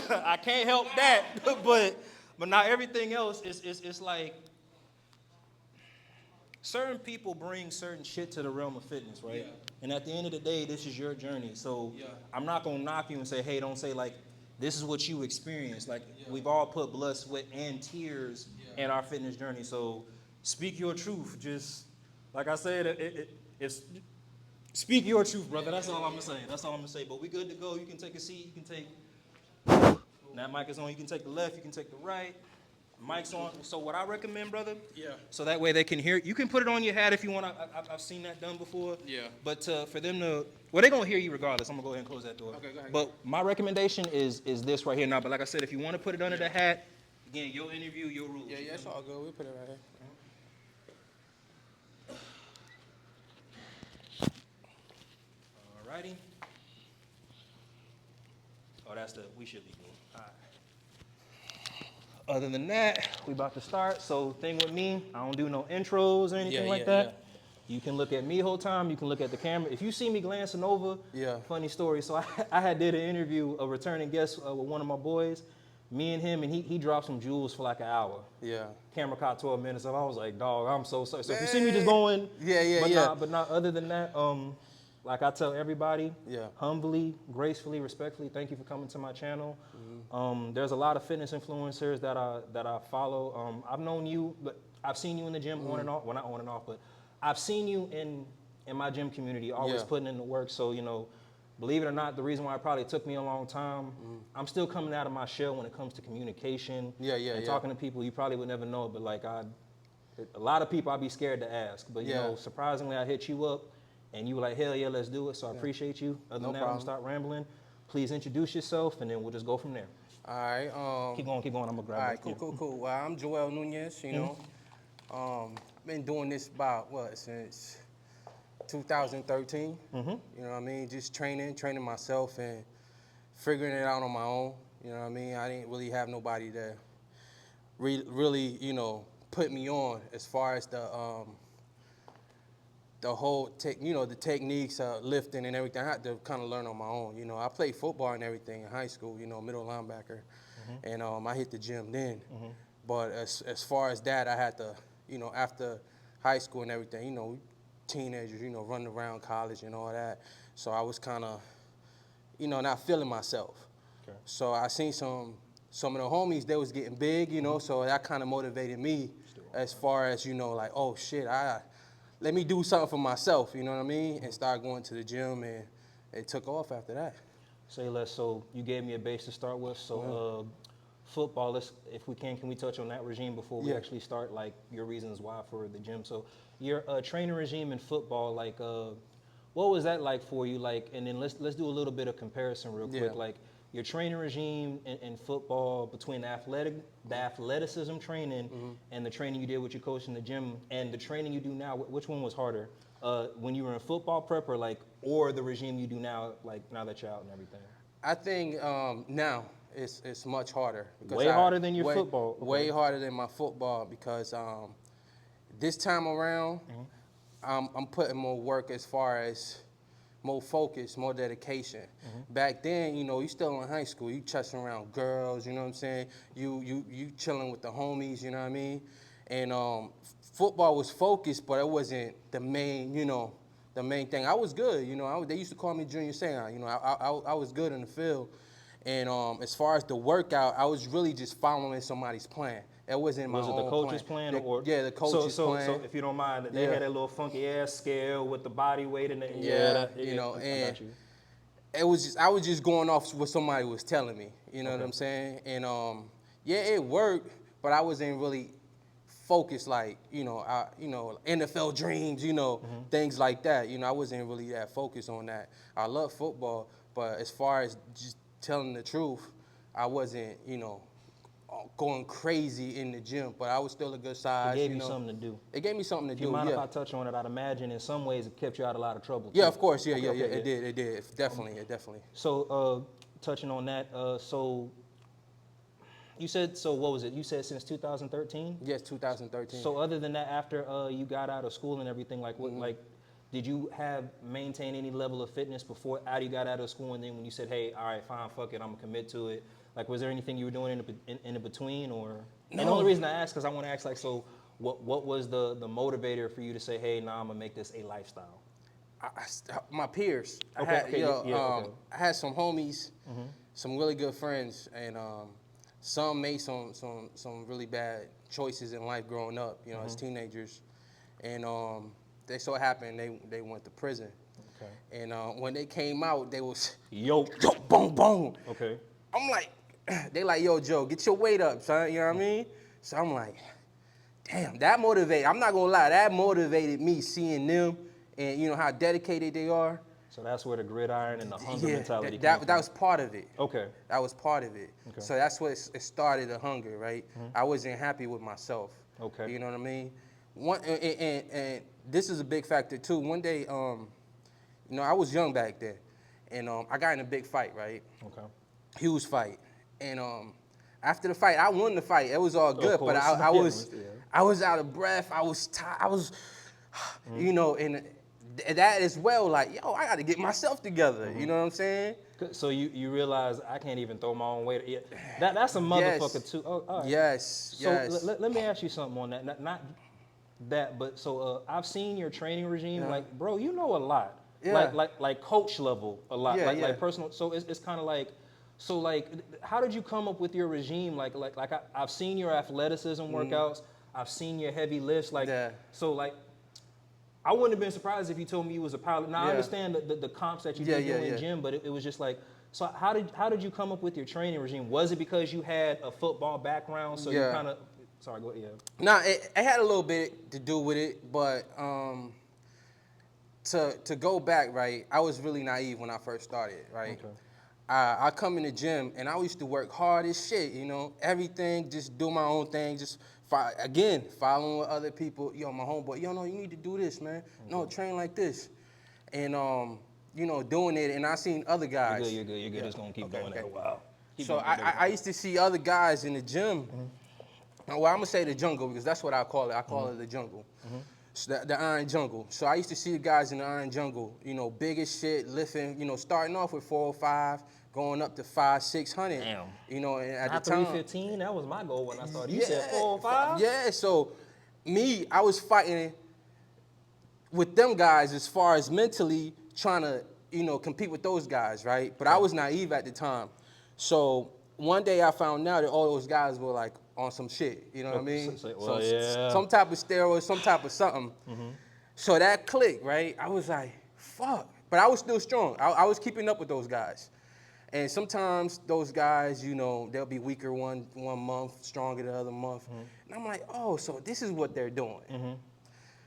I can't help that, but not everything else is like certain people bring certain shit to the realm of fitness, right? Yeah. And at the end of the day, this is your journey. So Yeah. I'm not gonna knock you and say, hey, don't say like this is what you experienced. Like Yeah. we've all put blood, sweat, and tears Yeah. in our fitness journey. So speak your truth. Just like I said, it's speak your truth, brother. That's all I'm gonna say. That's all I'm gonna say. But we good to go. You can take a seat. You can take that mic is on. You can take the left. You can take the right. Mic's on. So what I recommend, brother, Yeah. so that way they can hear. You can put it on your hat if you want. I've seen that done before. Yeah. But for them to, well, they're gonna hear you regardless. I'm gonna go ahead and close that door. Okay, go ahead. But my recommendation is this right here now. But like I said, if you want to put it under the hat, again, your interview, your rules. Yeah, yeah, it's all good. We put it right here. Alrighty. Oh, that's the. We should be good. All right. Other than that, we about to start. So thing with me, I don't do no intros or anything like that. You can look at me whole time. You can look at the camera. If you see me glancing over, funny story. So I had did an interview, a returning guest with one of my boys, me and him, and he dropped some jewels for like an hour. Yeah. Camera caught 12 minutes of. I was like, dog, I'm so sorry. So if you see me just going, but not other than that, like I tell everybody, humbly, gracefully, respectfully, thank you for coming to my channel. There's a lot of fitness influencers that I follow. I've known you, but I've seen you in the gym on and off. Well, not on and off, but I've seen you in my gym community, always putting in the work. So, you know, believe it or not, the reason why it probably took me a long time, I'm still coming out of my shell when it comes to communication and talking to people. You probably would never know it, but like a lot of people I'd be scared to ask. But, you know, surprisingly, I hit you up and you were like, hell yeah, let's do it. So I appreciate you. Other than that, I'm going to start rambling. Please introduce yourself and then we'll just go from there. All right. Keep going. I'm going to grab it. All right, cool. Well, I'm Joel Nunez, you know. Been doing this about, since 2013. You know what I mean? Just training myself and figuring it out on my own. You know what I mean? I didn't really have nobody to really, you know, put me on as far as the whole, the techniques of lifting and everything. I had to kind of learn on my own. You know, I played football and everything in high school, you know, middle linebacker. And I hit the gym then. But as far as that, I had to, you know, after high school and everything, you know, teenagers, you know, running around college and all that. So I was kind of, you know, not feeling myself. Okay. So I seen some of the homies, they was getting big, you know, so that kind of motivated me as far as, you know, like, oh shit, let me do something for myself, you know what I mean? And start going to the gym, and it took off after that. Say less. So you gave me a base to start with. So football, if we can we touch on that regime before we actually start, like your reasons why for the gym? So your training regime in football, like what was that like for you? Like, and then let's do a little bit of comparison real quick. Like your training regime in football between the athleticism training and the training you did with your coach in the gym and the training you do now, which one was harder? When you were in football prep or the regime you do now, like now that you're out and everything? I think now it's much harder. Way harder than your football? Okay. Way harder than my football because this time around, I'm putting more work as far as more focus, more dedication. Back then, you know, you still in high school, you chasing around girls, you know what I'm saying? You chilling with the homies, you know what I mean? And football was focused, but it wasn't the main, you know, the main thing. I was good, you know. They used to call me Junior Seau, you know. I was good in the field. And as far as the workout, I was really just following somebody's plan. It wasn't my own plan. Was it the coach's plan? The coach's plan. So if you don't mind, they had that little funky ass scale with the body weight and you know, and it was just, I was just going off what somebody was telling me. You know what I'm saying? And it worked, but I wasn't really focused like, you know, NFL dreams, you know, things like that. You know, I wasn't really that focused on that. I love football, but as far as just telling the truth, I wasn't, you know, going crazy in the gym, but I was still a good size. It gave you something to do. It gave me something to do. Do you mind if I touch on it? I'd imagine in some ways it kept you out of a lot of trouble. Yeah, of course. Yeah, it did. Definitely. So touching on that, so you said, so what was it? You said since 2013? Yes, 2013. So other than that, after you got out of school and everything, like what, like did you maintain any level of fitness before you got out of school, and then when you said, hey, all right, fine, fuck it, I'm gonna commit to it? Like, was there anything you were doing in the between, or? No. And the only reason I ask, because I want to ask, like, so what was the motivator for you to say, hey, nah, I'm gonna make this a lifestyle? My peers. Okay, I had some homies, some really good friends, and some made some really bad choices in life growing up, you know, as teenagers, and they so happened they went to prison. Okay. And when they came out, they was yo, boom, boom. Okay. I'm like, they like, yo, Joe, get your weight up, son. You know what I mean? So I'm like, damn, that motivated. I'm not gonna lie, that motivated me seeing them and you know how dedicated they are. So that's where the gridiron and the hunger mentality came that was part of it. Okay. That was part of it. Okay. So that's what it started, the hunger, right? I wasn't happy with myself. Okay. You know what I mean? And this is a big factor too. One day, you know, I was young back then, and I got in a big fight, right? Okay. Huge fight, and after the fight, I won the fight. It was all good, but I was out of breath. I was tired. I was, you know, and that as well. Like, yo, I got to get myself together. You know what I'm saying? So you realize I can't even throw my own weight. Yeah, that's a motherfucker too. Oh, all right. Yes. So let me ask you something on that. Not that, but so I've seen your training regime. Like, bro, you know a lot. Yeah. Like coach level a lot. Yeah, like personal. So it's kind of like. So like, how did you come up with your regime? Like I've seen your athleticism workouts. I've seen your heavy lifts. Like, so like, I wouldn't have been surprised if you told me you was a pilot. Now I understand the comps that you did do in gym, but it was just like, so how did you come up with your training regime? Was it because you had a football background? So you kind of, sorry, go ahead. Yeah. No, it had a little bit to do with it, but to go back, right? I was really naive when I first started, right? Okay. I come in the gym, and I used to work hard as shit, you know, everything, just do my own thing, just, following what other people, yo, my homeboy, yo, no, you need to do this, man. No, train like this. And, you know, doing it, and I seen other guys. You're good. Just gonna keep doing it a while. So I used to see other guys in the gym. Well, I'm gonna say the jungle, because that's what I call it. I call it the jungle. So the Iron Jungle. So I used to see the guys in the Iron Jungle, you know, big as shit, lifting, you know, starting off with 405, going up to 500, 600. Damn. You know, and at not the time. 315, that was my goal when I started. You said 405? Yeah, so I was fighting with them guys as far as mentally trying to, you know, compete with those guys, right? But I was naive at the time. So one day I found out that all those guys were like on some shit, you know what I mean? Some type of steroids, some type of something. So that clicked, right? I was like, fuck. But I was still strong. I was keeping up with those guys. And sometimes those guys, you know, they'll be weaker one month, stronger the other month. And I'm like, oh, so this is what they're doing.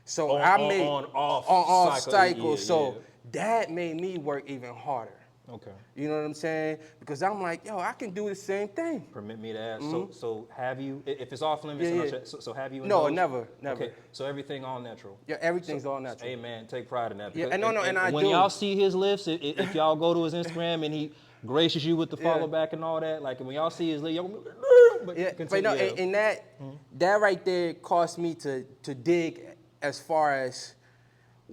So I made on-off cycle. So that made me work even harder. Okay. You know what I'm saying? Because I'm like, yo, I can do the same thing. Permit me to ask. So have you, if it's off limits, so have you? No, never. Okay. So everything all natural. Yeah, everything's all natural. Hey man, take pride in that. Because, and I do. When y'all see his lifts, if y'all go to his Instagram and he gracious you with the follow back and all that, like when y'all see his lift, and that right there caused me to dig as far as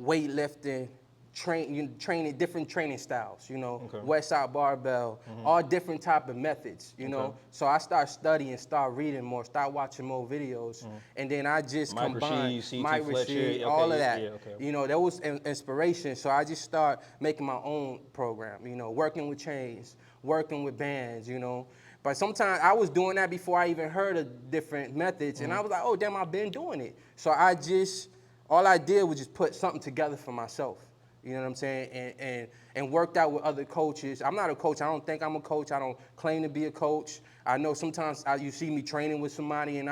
weightlifting. Training different training styles, you know, West Side Barbell, all different type of methods, you know. So I start studying, start reading more, start watching more videos, and then I just combine Mike Rashid, all of that. You know, that was inspiration. So I just start making my own program, you know, working with chains, working with bands, you know. But sometimes I was doing that before I even heard of different methods, and I was like, oh damn, I've been doing it. So all I did was just put something together for myself. You know what I'm saying? And worked out with other coaches. I'm not a coach. I don't think I'm a coach. I don't claim to be a coach. I know sometimes you see me training with somebody and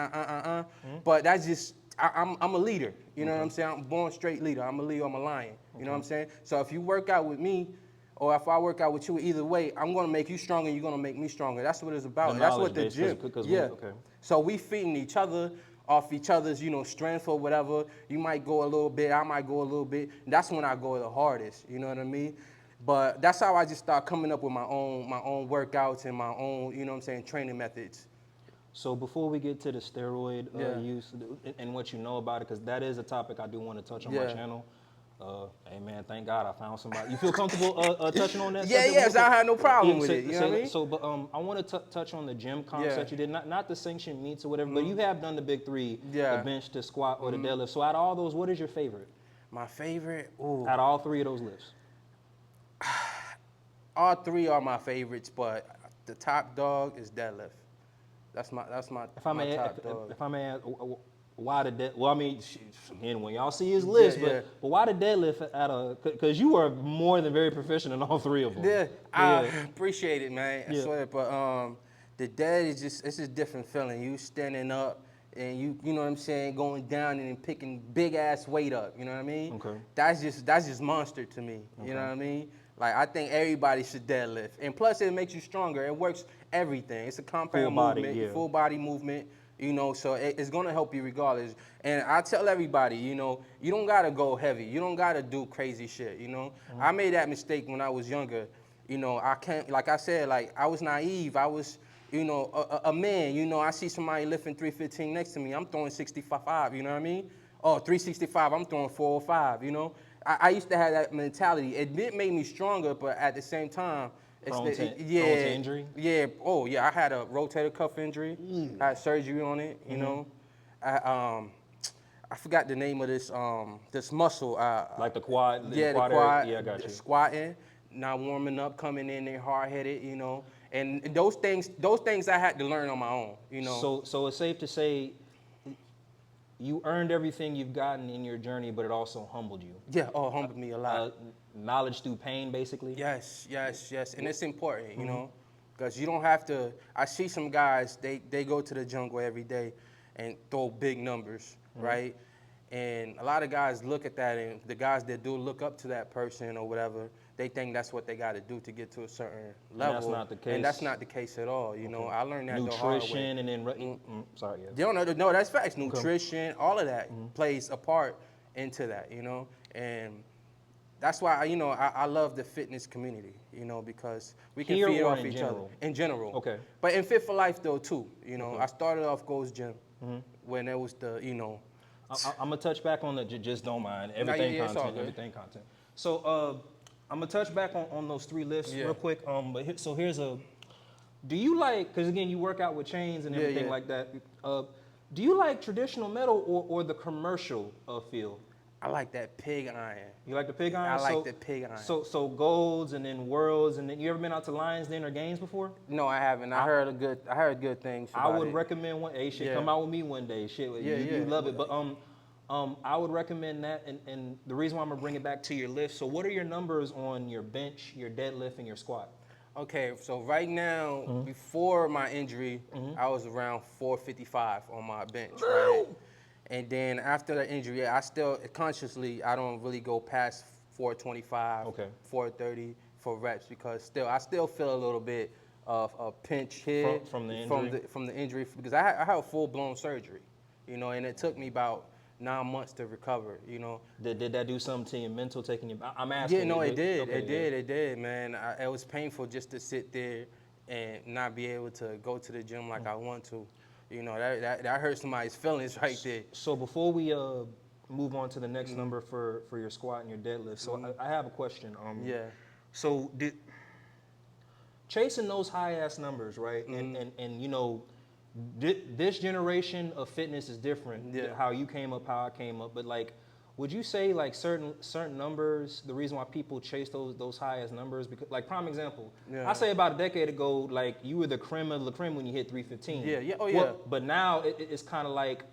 but that's just, I'm a leader. You know what I'm saying? I'm a born straight leader. I'm a leader. I'm a lion. You know what I'm saying? So if you work out with me, or if I work out with you, either way, I'm going to make you stronger, you're going to make me stronger. That's what it's about. That's what the gym, So we feeding each other off each other's, you know, strength or whatever. You might go a little bit, I might go a little bit. That's when I go the hardest, you know what I mean? But that's how I just start coming up with my own workouts and my own, you know what I'm saying, training methods. So before we get to the steroid use and what you know about it, because that is a topic I do want to touch on my channel. Hey man, thank God I found somebody. You feel comfortable touching on that? Yes, I had no problem with it. You know what I mean? So, but I want to touch on the gym comps that you did, not the sanctioned meets or whatever, but you have done the big three, the bench, the squat, or the deadlift. So, out of all those, what is your favorite? My favorite? Ooh. Out of all three of those lifts? All three are my favorites, but the top dog is deadlift. That's my top dog. If I may ask, why the deadlift? Well, I mean, again, when y'all see his list, but why the deadlift because you are more than very proficient in all three of them. Yeah, I appreciate it, man. I swear, but the dead is just, it's a different feeling. You standing up and you know what I'm saying, going down and picking big ass weight up. You know what I mean? Okay. That's just monster to me. Okay. You know what I mean? Like, I think everybody should deadlift, and plus it makes you stronger. It works everything. It's a compound movement, full body movement. You know, so it's gonna help you regardless. And I tell everybody, you know, you don't gotta go heavy. You don't gotta do crazy shit, you know? I made that mistake when I was younger. You know, I can't, like I said, like, I was naive. I was, you know, a man. You know, I see somebody lifting 315 next to me. I'm throwing 65, you know what I mean? Oh, 365, I'm throwing 405, you know? I used to have that mentality. It did make me stronger, but at the same time, prone to injury? Yeah. Oh, yeah. I had a rotator cuff injury. I had surgery on it. You know, I forgot the name of this muscle. Like the quad. Yeah, the quad. Yeah, I got you. Squatting, not warming up, coming in there hard headed. You know, and those things I had to learn on my own. You know. So it's safe to say you earned everything you've gotten in your journey, but it also humbled you. Yeah, humbled me a lot. Knowledge through pain, basically? Yes. And it's important, you know, because you don't have to. I see some guys, they go to the jungle every day and throw big numbers, right? And a lot of guys look at that, and the guys that do look up to that person or whatever, they think that's what they got to do to get to a certain level. And that's not the case. And that's not the case at all. You know, I learned that the hard way. Nutrition and then, sorry, No, that's facts. Nutrition, all of that plays a part into that, you know. And that's why, you know, I love the fitness community, you know, because we can feed off each other. In general. Okay. But in Fit for Life, though, too, you know, I started off Gold's Gym when there was the, you know. I'm going to touch back on the, just don't mind, everything content. So I'm going to touch back on those three lifts real quick. So here's do you like, because again, you work out with chains and everything like that. Do you like traditional metal or the commercial field? I like that pig iron. You like the pig iron? I like the pig iron. So golds and then worlds and then you ever been out to Lions Den or Games before? No, I haven't. I heard good things about I would recommend one. Hey, come out with me one day. You love it. But I would recommend that. And the reason why I'm gonna bring it back to your lift. So what are your numbers on your bench, your deadlift, and your squat? Okay, so right now, before my injury, I was around 455 on my bench, right? And then after the injury, I still consciously, I don't really go past 425, 430 for reps because I still feel a little bit of a pinch here from the injury. From the injury because I had a full-blown surgery, you know, and it took me about 9 months to recover, you know. Did that do something to your mental, taking you? I'm asking. Yeah, no, it did. It did, man. It was painful just to sit there and not be able to go to the gym like I want to. You know, that hurt somebody's feelings right there. So before we move on to the next number for your squat and your deadlift, so I have a question. So chasing those high-ass numbers, right? And you know, this generation of fitness is different. How you came up, how I came up. But like, would you say like certain numbers, the reason why people chase those high-ass numbers, because like prime example, I say about a decade ago, like you were the creme of the creme when you hit 315. But now it's kind of like,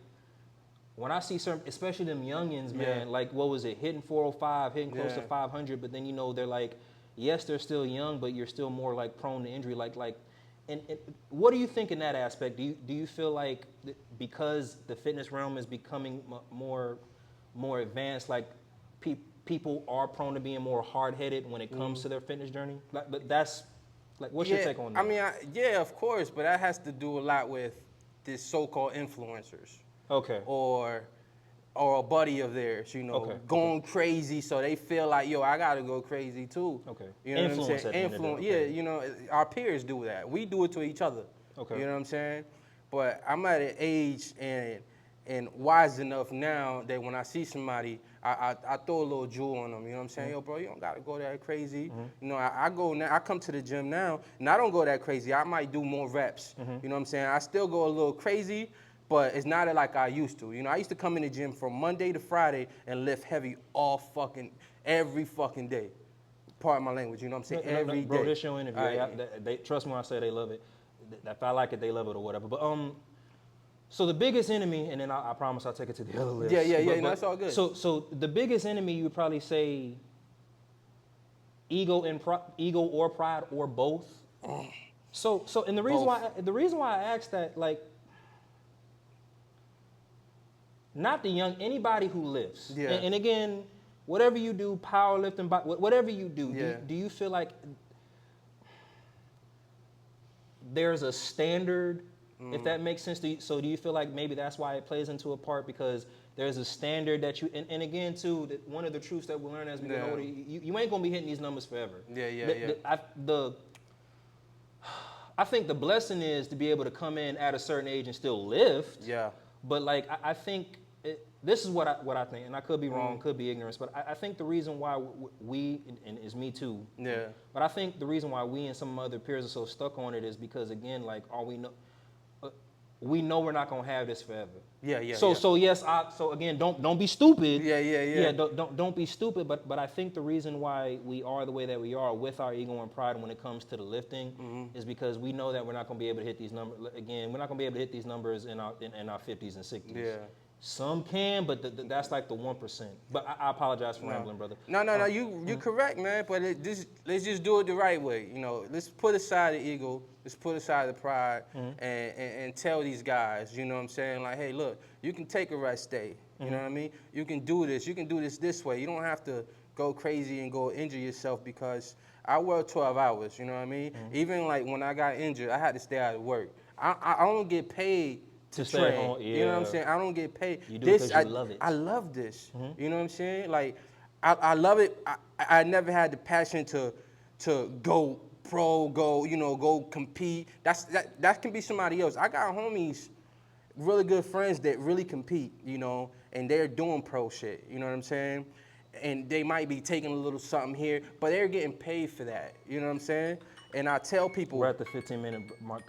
when I see certain, especially them youngins, man, like what was it, hitting 405, hitting close to 500, but then you know they're like, yes, they're still young, but you're still more like prone to injury. And what do you think in that aspect? Do you feel like because the fitness realm is becoming more advanced, like people are prone to being more hard-headed when it comes to their fitness journey? But that's like, what's your take on that? I mean, of course, but that has to do a lot with this so-called influencers. Okay. Or a buddy of theirs, you know, going crazy, so they feel like, yo, I gotta go crazy too. Okay. You know what I'm saying? Influence. Yeah, you know, our peers do that. We do it to each other. Okay. You know what I'm saying? But I'm at an age and and wise enough now that when I see somebody, I throw a little jewel on them. You know what I'm saying? Yo, bro, you don't gotta go that crazy. You know, I go now. I come to the gym now, and I don't go that crazy. I might do more reps. You know what I'm saying? I still go a little crazy, but it's not like I used to. You know, I used to come in the gym from Monday to Friday and lift heavy every fucking day. Pardon my language, you know what I'm saying? Every day. Bro, this your interview. They trust me when I say they love it. If I like it, they love it or whatever. But so the biggest enemy, and then I promise I'll take it to the other list. Yeah. No, that's all good. So the biggest enemy, you would probably say ego or pride or both. So and the reason why I asked that, like, not the young, anybody who lifts. Yeah. And again, whatever you do, powerlifting, whatever you do, do you feel like there's a standard, if that makes sense to you? So do you feel like maybe that's why it plays into a part, because there's a standard that you, and again too, one of the truths that we learn as we get older, you ain't gonna be hitting these numbers forever. I think the blessing is to be able to come in at a certain age and still lift. Yeah. But like, I think, this is what I think, and I could be wrong, could be ignorance, but I think the reason why we, and it's me too, but I think the reason why we and some other peers are so stuck on it is because, again, like, we know we're not gonna have this forever. So yes, so again, don't be stupid. Don't be stupid. But I think the reason why we are the way that we are with our ego and pride when it comes to the lifting is because we know that we're not gonna be able to hit these numbers. Again, we're not gonna be able to hit these numbers in our 50s and 60s. Yeah. Some can, but that's like the 1%. But I apologize for rambling, brother. No, you're correct, man. But let's just do it the right way. You know, let's put aside the ego, let's put aside the pride, and tell these guys, you know what I'm saying? Like, hey, look, you can take a rest day. You know what I mean? You can do this. You can do this way. You don't have to go crazy and go injure yourself, because I work 12 hours. You know what I mean? Even like when I got injured, I had to stay out of work. I don't get paid to train. Home, you know what I'm saying? I don't get paid. You do it because you love it. I love this. You know what I'm saying? Like, I love it. I never had the passion to go pro, go compete. That can be somebody else. I got homies, really good friends that really compete, you know, and they're doing pro shit. You know what I'm saying? And they might be taking a little something here, but they're getting paid for that. You know what I'm saying? And I tell people, we're at the 15-minute mark.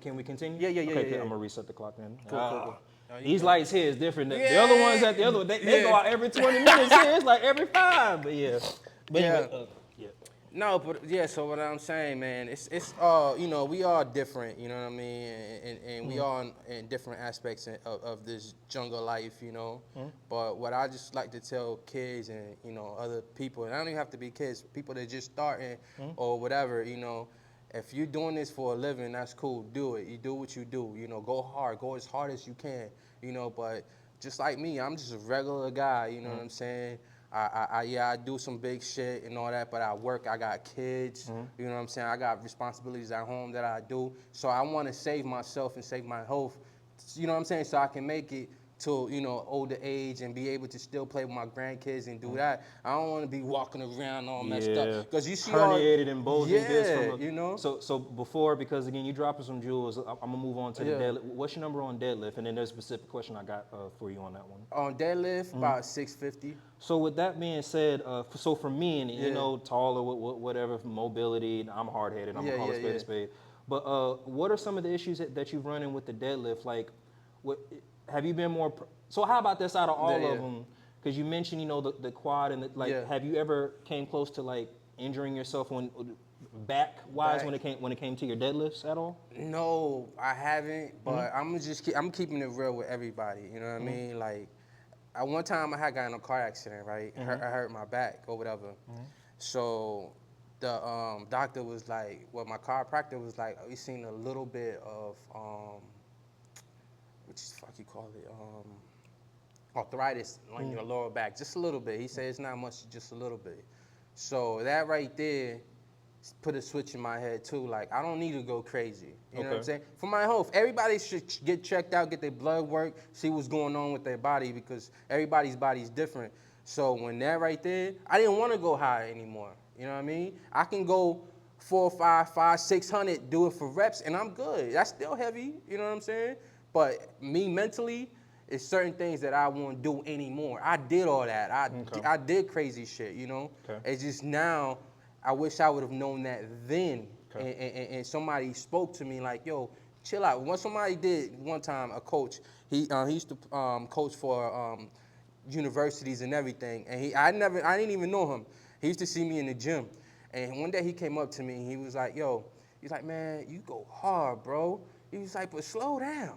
Can we continue? Yeah. I'm gonna reset the clock then. Cool. These lights here is different. The other ones at the other, they go out every 20 minutes. Here it's like every 5. But yeah. No, but yeah. So what I'm saying, man, it's you know, we are different. You know what I mean? And we are in different aspects of this jungle life. You know. But what I just like to tell kids and, you know, other people, and I don't even have to be kids, people that just starting or whatever. You know, if you're doing this for a living, that's cool. Do it. You do what you do. You know, go hard. Go as hard as you can. You know, but just like me, I'm just a regular guy. You know what I'm saying? I do some big shit and all that, but I work, I got kids, you know what I'm saying? I got responsibilities at home that I do. So I want to save myself and save my health, you know what I'm saying? So I can make it to, you know, older age and be able to still play with my grandkids and do that. I don't want to be walking around all messed up. Because you see herniated and bulging discs. You know? So before, because again, you dropping some jewels, I'm going to move on to the deadlift. What's your number on deadlift? And then there's a specific question I got for you on that one. On deadlift, about 650. So with that being said, so for me, and you know, taller, whatever, mobility, I'm hard-headed, I'm going to call it spade. But what are some of the issues that you've run in with the deadlift? Like, have you been more, so how about this out of all of them? Because you mentioned, you know, the quad and have you ever came close to like injuring yourself back-wise when it came to your deadlifts at all? No, I haven't, but I'm keeping it real with everybody, you know what I mean? Like, at one time I had gotten in a car accident, right? I hurt my back or whatever. So the doctor was like, my chiropractor was like, we seen a little bit of, what the fuck you call it? Arthritis on your lower back, just a little bit. He said it's not much, just a little bit. So that right there put a switch in my head too. Like, I don't need to go crazy. You know what I'm saying? For my health, everybody should get checked out, get their blood work, see what's going on with their body, because everybody's body's different. So when that right there, I didn't want to go high anymore. You know what I mean? I can go 400, 500, 600, do it for reps, and I'm good. That's still heavy. You know what I'm saying? But me mentally, it's certain things that I won't do anymore. I did all that. I did crazy shit, you know? It's just now, I wish I would have known that then. And somebody spoke to me like, yo, chill out. What somebody did one time, a coach, he used to coach for universities and everything. And I didn't even know him. He used to see me in the gym. And one day he came up to me and he was like, yo, he's like, man, you go hard, bro. He was like, but slow down.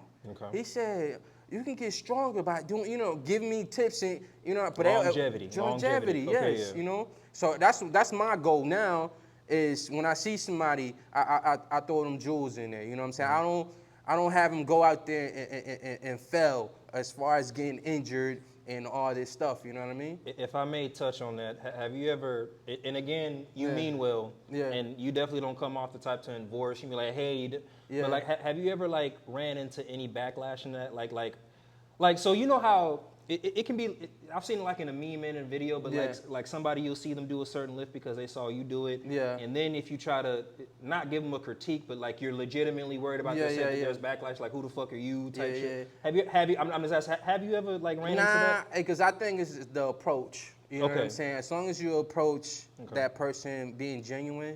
He said, you can get stronger by doing, you know, give me tips and, you know, but longevity, yes, you know. So that's my goal now. Is when I see somebody, I throw them jewels in there. You know what I'm saying? I don't have them go out there and fail as far as getting injured and all this stuff. You know what I mean? If I may touch on that, have you ever? And again, you mean well, and you definitely don't come off the type to enforce. You be like, hey, but like, have you ever like ran into any backlash in that? Like, so you know how. It can be. I've seen it like in a meme and a video, but like somebody, you'll see them do a certain lift because they saw you do it. And then if you try to not give them a critique, but like you're legitimately worried about there's backlash, like who the fuck are you type shit. Have you? I'm just asking. Have you ever like ran into that? Nah, because I think it's the approach. You know what I'm saying? As long as you approach that person being genuine.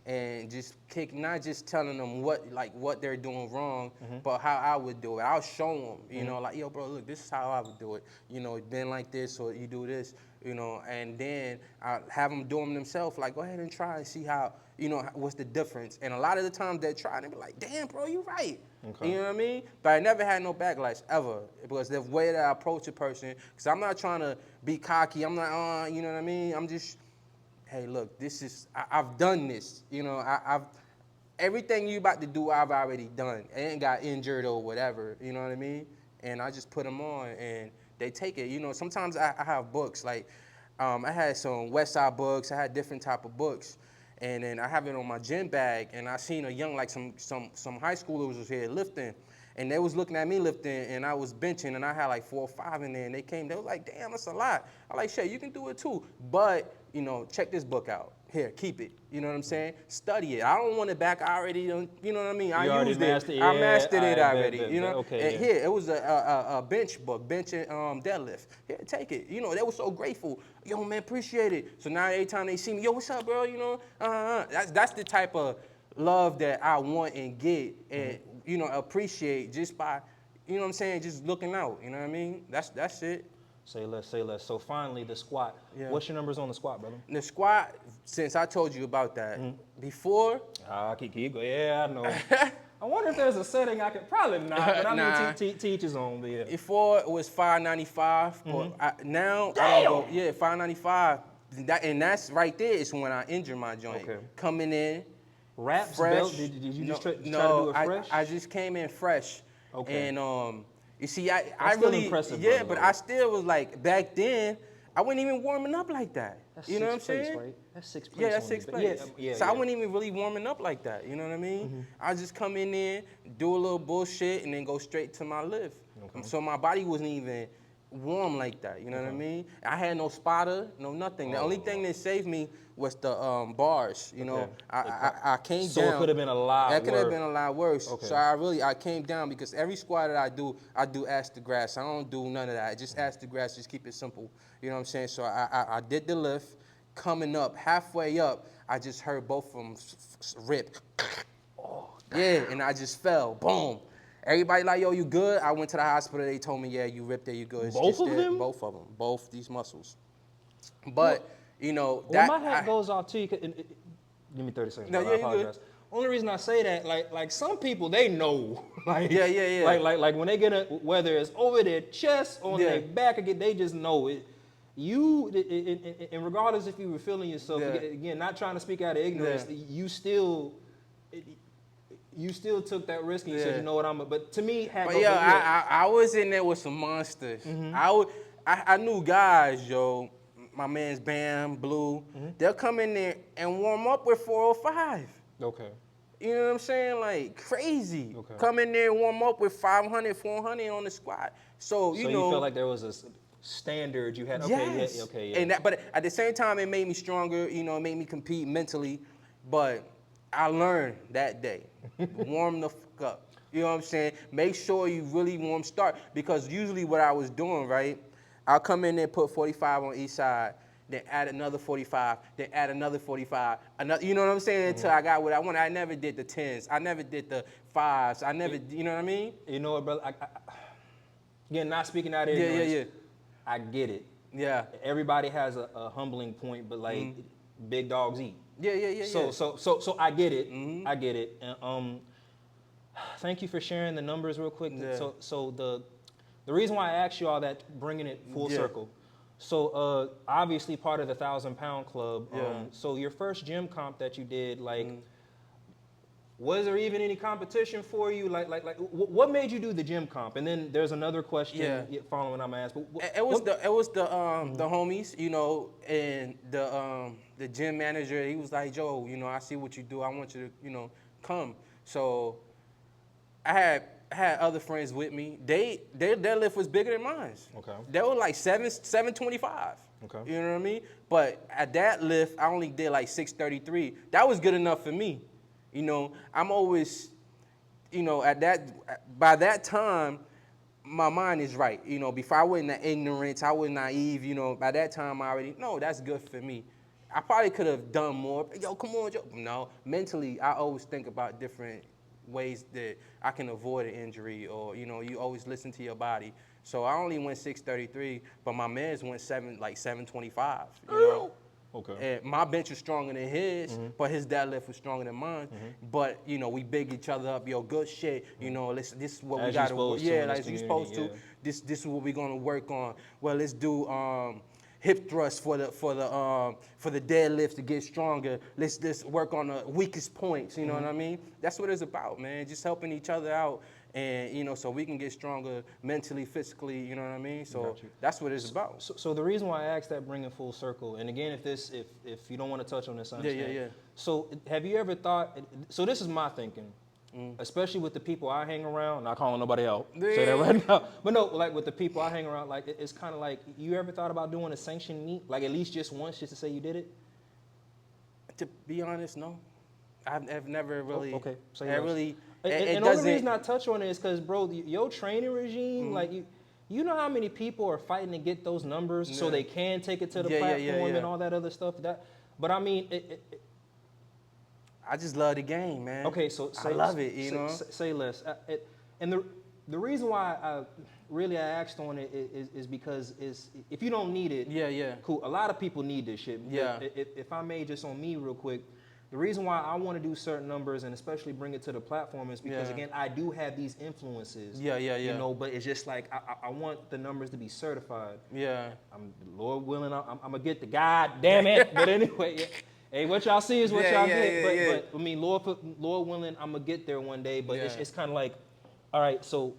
And just not just telling them what they're doing wrong, but how I would do it. I'll show them, you know, like, yo, bro, look, this is how I would do it. You know, it's been like this, or you do this, you know, and then I have them do them themselves. Like, go ahead and try and see how, you know, what's the difference. And a lot of the times they try and they be like, damn, bro, you right. You know what I mean? But I never had no backlash ever, because the way that I approach a person, because I'm not trying to be cocky. I'm not, you know what I mean? I'm just, hey, look, I've done this. You know, I've everything you about to do, I've already done. I ain't got injured or whatever, you know what I mean? And I just put them on, and they take it. You know, sometimes I have books, like I had some Westside books, I had different type of books, and then I have it on my gym bag, and I seen a young, like some high schoolers was here lifting, and they was looking at me lifting, and I was benching, and I had like 4 or 5 in there, and they was like, damn, that's a lot. I like, shit, you can do it too, but, you know, check this book out. Here, keep it. You know what I'm saying? Study it. I don't want it back. I already, you know what I mean? I used it. I mastered it already. You know? And here, it was a bench book, bench and deadlift. Here, take it. You know, they were so grateful. Yo, man, appreciate it. So now every time they see me, yo, what's up, bro? You know, that's the type of love that I want and get and, you know, appreciate just by, you know what I'm saying, just looking out. You know what I mean? That's it. Say less, say less. So finally, the squat. What's your numbers on the squat, brother? The squat, since I told you about that, before. Keep going. Yeah, I know. I wonder if there's a setting I could, probably not, but I mean, teach his own, but yeah. Before, it was 595, but now, I don't go, 595. And that's right there is when I injured my joint. Coming in, Wraps, fresh. Belt, did you just try to do it fresh? I just came in fresh. And, you see, I really impressive, brother, but I still was like, back then, I wasn't even warming up like that. That's you know what I'm plates, saying? Right? That's 6 plates. Yeah, that's 6 plates. So I wasn't even really warming up like that. You know what I mean? I just come in there, do a little bullshit, and then go straight to my lift. So my body wasn't even warm like that. You know what I mean? I had no spotter, no nothing. The only thing that saved me was the bars. You know, I came down. So it could have been a lot worse. That could have been a lot worse. So I came down because every squat that I do ask the grass. I don't do none of that. Just ask the grass. Just keep it simple. You know what I'm saying? So I did the lift. Coming up, halfway up, I just heard both of them rip. And I just fell. Boom. Everybody like, yo, you good? I went to the hospital. They told me, yeah, you ripped it, you good. It's both of them? Both of them. Both these muscles. But, you know, that... Well, my hat goes off to you. Give me 30 seconds. No, I apologize. Only reason I say that, like some people, they know. Like, Like when they get whether it's over their chest or on their back, they just know it. And regardless if you were feeling yourself, again, not trying to speak out of ignorance, you still took that risk and you said, you know what, but to me, I was in there with some monsters. I knew guys, yo, my man's Bam, Blue, they'll come in there and warm up with 405. Okay. You know what I'm saying? Like, crazy. Come in there and warm up with 500, 400 on the squat. So you felt like there was a standard you had. And but at the same time, it made me stronger. You know, it made me compete mentally. But I learned that day, warm the up. You know what I'm saying? Make sure you really want to start, because usually what I was doing, right, I'll come in there, put 45 on each side, then add another 45, then add another 45, another, you know what I'm saying, until I got what I wanted. I never did the 10s. I never did the 5s. I never, you know what I mean? You know what, brother? Again, not speaking out of ignorance. Yeah. I get it. Yeah. Everybody has a humbling point, but like big dogs eat. Yeah. So I get it. I get it. And, thank you for sharing the numbers real quick. Yeah. So the reason why I asked you all that, bringing it full circle. So obviously part of the 1,000 Pound Club. So your first gym comp that you did, like, was there even any competition for you? Like, what made you do the gym comp? And then there's another question following I'm gonna ask. But it was the homies, you know, and the gym manager. He was like, Joe, you know, I see what you do. I want you to, you know, come. So I had other friends with me. Their lift was bigger than mine. Okay. They were like 725. Okay. You know what I mean? But at that lift, I only did like 633. That was good enough for me. You know, I'm always, you know, by that time, my mind is right. You know, before I wasn't that ignorant, I was naive, you know, by that time I already, no, that's good for me. I probably could have done more. Yo, come on, Joe. No, mentally, I always think about different ways that I can avoid an injury, or, you know, you always listen to your body. So I only went 633, but my man's went 725, you know. Okay. And my bench was stronger than his, but his deadlift was stronger than mine. But, you know, we big each other up. Yo, good shit. You know, this is what we got to work. Yeah, like you supposed to. This is what we're gonna work on. Well, let's do hip thrust for the deadlift to get stronger. Let's work on the weakest points. You know what I mean? That's what it's about, man. Just helping each other out. And, you know, so we can get stronger mentally, physically, you know what I mean? So that's what it's about. So the reason why I asked that, bringing full circle, and again, if you don't want to touch on this, I understand. Yeah. So have you ever thought, so this is my thinking, especially with the people I hang around, not calling nobody out, say that right now, but no, like with the people I hang around, like it's kind of like, you ever thought about doing a sanctioned meet, like at least just once, just to say you did it? To be honest, no. I've never really, okay. So And the only reason I touch on it is because, bro, your training regime, like you know how many people are fighting to get those numbers so they can take it to the platform and all that other stuff. But I mean, I just love the game, man. Okay, so I love it, you know. Say less. And the reason why I asked on it is because if you don't need it, cool. A lot of people need this shit. Yeah. If I may, just on me real quick. The reason why I want to do certain numbers and especially bring it to the platform is because, again, I do have these influences. Yeah. You know, but it's just like I want the numbers to be certified. Yeah. Lord willing, I'm going to get the God damn it. But anyway, hey, what y'all see is what y'all get. But I mean, Lord willing, I'm going to get there one day. But it's kind of like, all right, so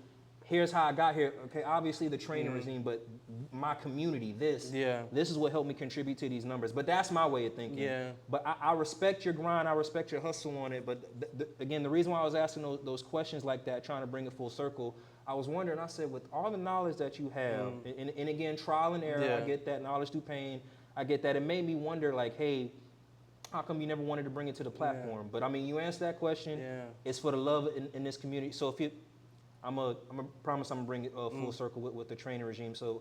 here's how I got here. Okay, obviously the training regime, but my community, this is what helped me contribute to these numbers. But that's my way of thinking. Yeah. But I respect your grind. I respect your hustle on it. But again, the reason why I was asking those questions like that, trying to bring it full circle, I was wondering, I said, with all the knowledge that you have, and again, trial and error, I get that, knowledge through pain, I get that. It made me wonder, like, hey, how come you never wanted to bring it to the platform? But I mean, you answered that question. It's for the love in this community. So if you, I'm a promise I'm gonna bring it full circle with the training regime. So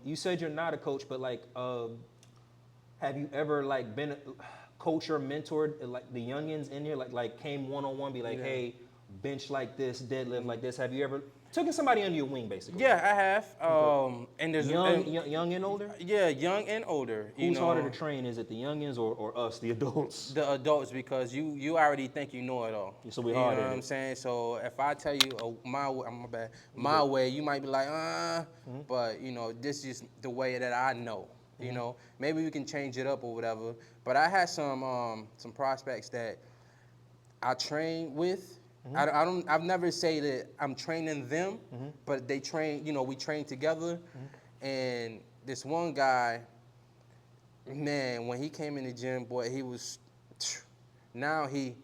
you said you're not a coach, but like, have you ever like been a coach or mentored like the youngins in here, like came one-on-one, be like, hey, bench like this, deadlift like this? Have you ever taken somebody under your wing, basically? Yeah, I have. And there's young and older. Yeah, young and older. Who's harder to train? Is it the youngins or us, the adults? The adults, because you already think you know it all. So we hard. You know what I'm saying? So if I tell you my way, you might be like, but you know, this is the way that I know. You know, maybe we can change it up or whatever. But I had some prospects that I trained with. I've never say that I'm training them, but they train, you know, we train together. And this one guy, man, when he came in the gym, boy, he was, now he,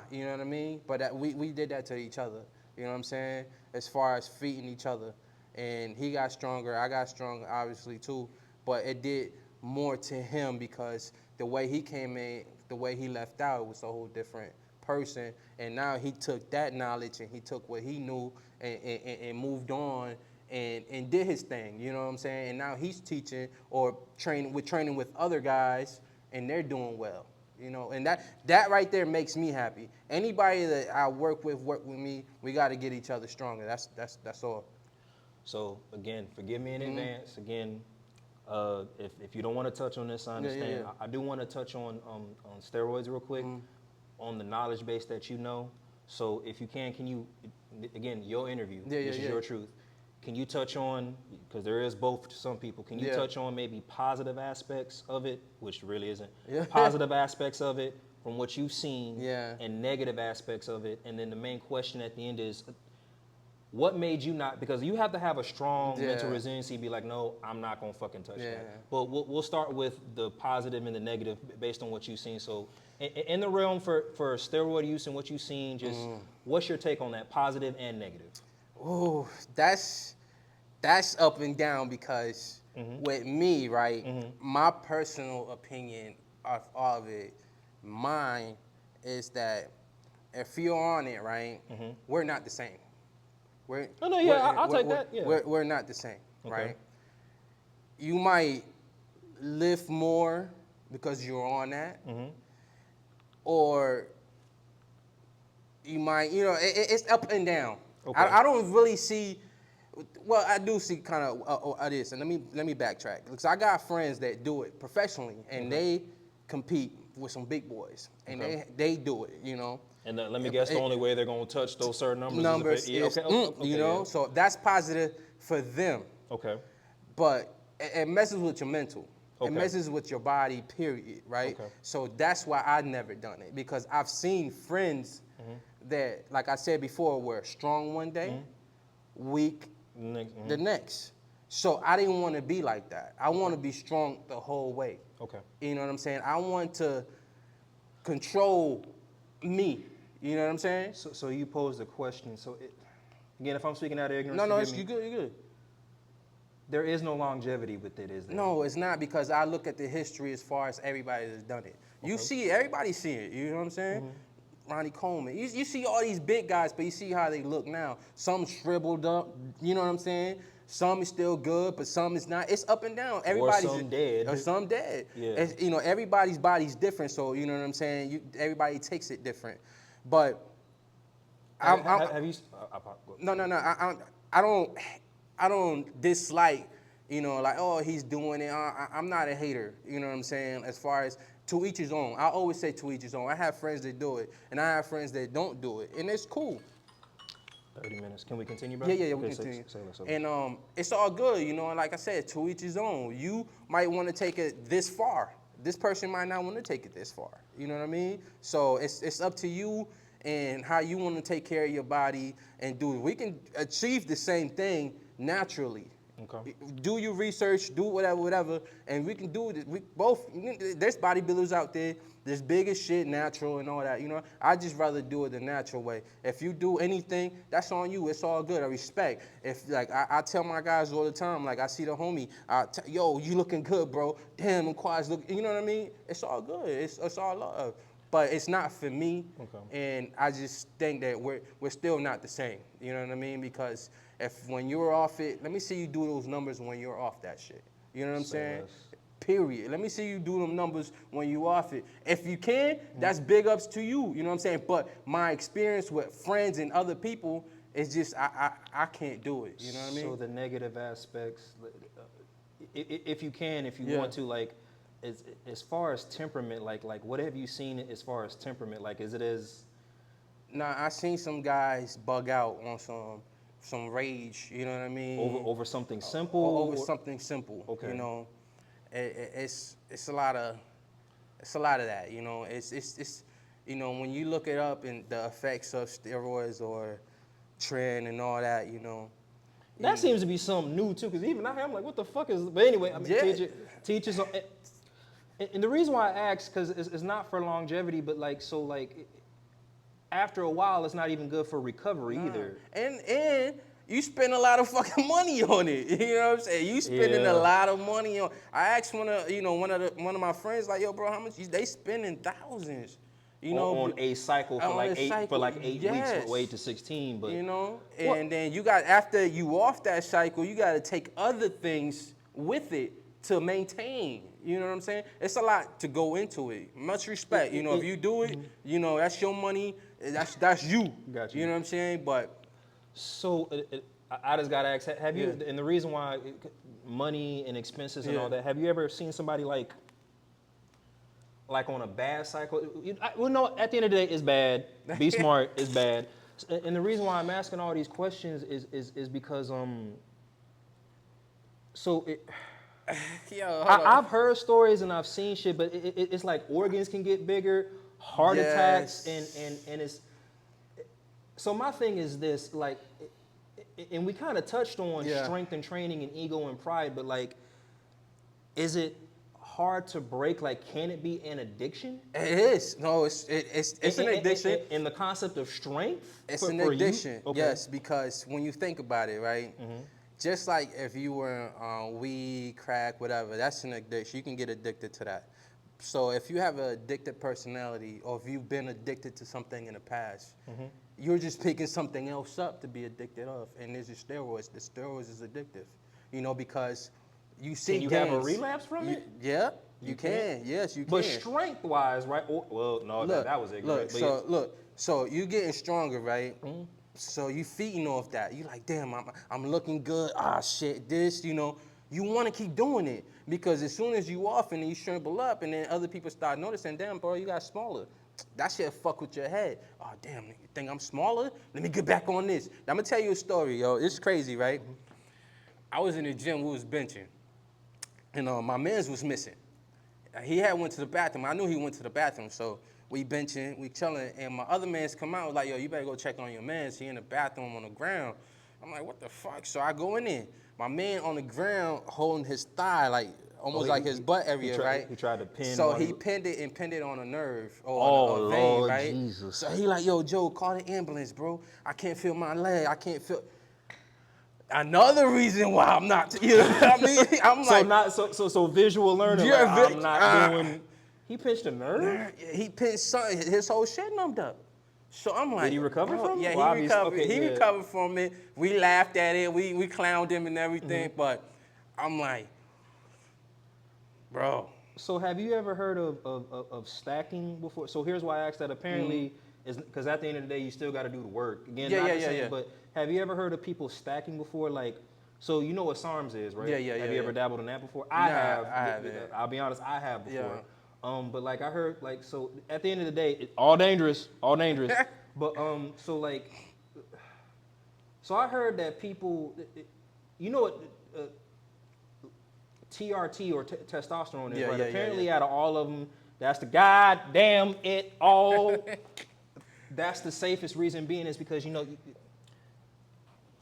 you know what I mean? But we did that to each other, you know what I'm saying? As far as feeding each other. And he got stronger, I got stronger, obviously, too. But it did more to him because the way he came in, the way he left out, it was a whole different person, and now he took that knowledge and he took what he knew and moved on and did his thing, you know what I'm saying? And now he's teaching or training with other guys, and they're doing well, you know? And that right there makes me happy. Anybody that I work with me, we got to get each other stronger. That's all. So again, forgive me in advance. Again, if you don't want to touch on this, I understand. Yeah. I do want to touch on steroids real quick, on the knowledge base that you know. So if you can you, again, your interview, this is your truth. Can you touch on, because there is both to some people, can you touch on maybe positive aspects of it, which really isn't, positive aspects of it from what you've seen, and negative aspects of it, and then the main question at the end is, what made you not, because you have to have a strong mental resiliency, be like, no, I'm not going to fucking touch that. But we'll start with the positive and the negative based on what you've seen. So in the realm for steroid use and what you've seen, just what's your take on that, positive and negative? Oh, that's up and down because with me, right, my personal opinion of all of it, mine is that if you're on it, right, we're not the same. I'll take that. Yeah. We're not the same, right? You might lift more because you're on that, or you might, it's up and down. Okay. I don't really see. Well, I do see kind of this, and let me backtrack because I got friends that do it professionally, and they compete with some big boys, and they do it, you know. And let me guess, the only way they're going to touch those certain numbers is you know, so that's positive for them. Okay. But it messes with your mental. Okay. It messes with your body, period, right? Okay. So that's why I've never done it, because I've seen friends that, like I said before, were strong one day, weak the next. So I didn't want to be like that. I want to be strong the whole way. Okay. You know what I'm saying? I want to control me. You know what I'm saying? So you posed a question. So again, if I'm speaking out of ignorance, no, you're good. There is no longevity with it, is there? No, it's not, because I look at the history as far as everybody that's done it. Okay. You see it, everybody see it. You know what I'm saying? Ronnie Coleman. You see all these big guys, but you see how they look now. Some shriveled up. You know what I'm saying? Some is still good, but some is not. It's up and down. Everybody's or some dead. Or some dead. Yeah. Everybody's body's different, so you know what I'm saying? Everybody takes it different. But have you? No. I don't dislike. Like, oh, he's doing it. I'm not a hater. You know what I'm saying? As far as to each his own. I always say to each his own. I have friends that do it, and I have friends that don't do it, and it's cool. 30 minutes. Can we continue, bro? Yeah, we continue. And it's all good, and like I said, to each his own. You might want to take it this far. This person might not want to take it this far. You know what I mean? So it's up to you and how you want to take care of your body and do it. We can achieve the same thing naturally. Okay. Do your research, do whatever, and we can do it. We both, there's bodybuilders out there, there's big as shit, natural and all that, I just rather do it the natural way. If you do anything, that's on you, it's all good, I respect. If, like, I tell my guys all the time, like, I see the homie, yo, you looking good, bro, damn, them quads look, you know what I mean? It's all good, it's all love. But it's not for me, and I just think that we're still not the same, you know what I mean? Because when you're off it, let me see you do those numbers when you're off that shit. You know what I'm saying? Period. Let me see you do them numbers when you off it. If you can, that's big ups to you. You know what I'm saying? But my experience with friends and other people is just I can't do it. You know what I mean? So the negative aspects, if you can, if you want to, like, as far as temperament, like what have you seen as far as temperament? Like, is it as? Nah, I seen some guys bug out on some rage, you know what I mean? Over something simple? Over something simple. Okay. It's a lot of that, It's when you look it up and the effects of steroids or trend and all that, That seems to be something new too, because even I'm like, what the fuck is? But anyway, I mean, teachers. And the reason why I ask, because it's not for longevity, but after a while, it's not even good for recovery either. And you spend a lot of fucking money on it. You know what I'm saying? You spending a lot of money on. I asked one of my friends, like, yo, bro, how much? They spending thousands. You know, on a cycle for like eight yes. weeks, or 8 to 16. But you know, and then you got, after you off that cycle, you got to take other things with it to maintain. You know what I'm saying? It's a lot to go into it. Much respect. You know, if you do it, you know, that's your money. That's you. Got you. You know what I'm saying? But so I just gotta ask: have you? And the reason why money and expenses and all that. Have you ever seen somebody like on a bad cycle? Well, no. At the end of the day, it's bad. Be smart. It's bad. And the reason why I'm asking all these questions is because I've heard stories and I've seen shit, but it's like organs can get bigger, heart attacks, and it's. So my thing is this, like, and we kind of touched on strength and training and ego and pride, but like, is it hard to break? Like, can it be an addiction? It is. No, it's an addiction. In the concept of strength? It's an addiction, yes, because when you think about it, right? Just like if you were on weed, crack, whatever, that's an addiction. You can get addicted to that. So if you have an addicted personality, or if you've been addicted to something in the past, you're just picking something else up to be addicted of. And there's the steroids. The steroids is addictive, you know, because you see. Can you have a relapse from it? Yeah, you can. Yes, you can. But strength-wise, right? Well, no, that was ignorant. So you getting stronger, right? So you feeding off that. You like, damn, I'm looking good. Ah, shit, this, you know. You want to keep doing it, because as soon as you off and then you shrivel up, and then other people start noticing, damn, bro, you got smaller. That shit fuck with your head. Oh, damn, you think I'm smaller? Let me get back on this. Now, I'm going to tell you a story, yo. It's crazy, right? I was in the gym. We was benching. And my mans was missing. He had went to the bathroom. I knew he went to the bathroom, so we benching, we chilling, and my other mans come out, was like, yo, you better go check on your mans. He in the bathroom on the ground. I'm like, what the fuck? So I go in there. My man on the ground holding his thigh, like almost like his butt area, right? He tried to pin. So he pinned it on a nerve or a vein, Lord right? Jesus. So he like, yo, Joe, call the ambulance, bro. I can't feel my leg. I can't feel. Another reason why I'm not, you know what I mean? I'm like, so visual learning. Yeah, like, I'm not doing. He pinched a nerve. He pinched something. His whole shit numbed up. So I'm like, did he recover from it? Yeah, well, he recovered. Okay, he recovered from it. We laughed at it. We clowned him and everything. But I'm like, bro. So have you ever heard of stacking before? So here's why I asked that. Apparently, is because at the end of the day, you still got to do the work. Again, yeah. But have you ever heard of people stacking before? Like, so you know what SARMs is, right? Yeah. Have you ever dabbled in that before? I have. I'll be honest, I have before. Yeah. But like I heard, like, so at the end of the day, all dangerous. But so like, so I heard that people, you know what TRT or testosterone is, right? Apparently, out of all of them, that's the goddamn it all. That's the safest reason being is because, you know,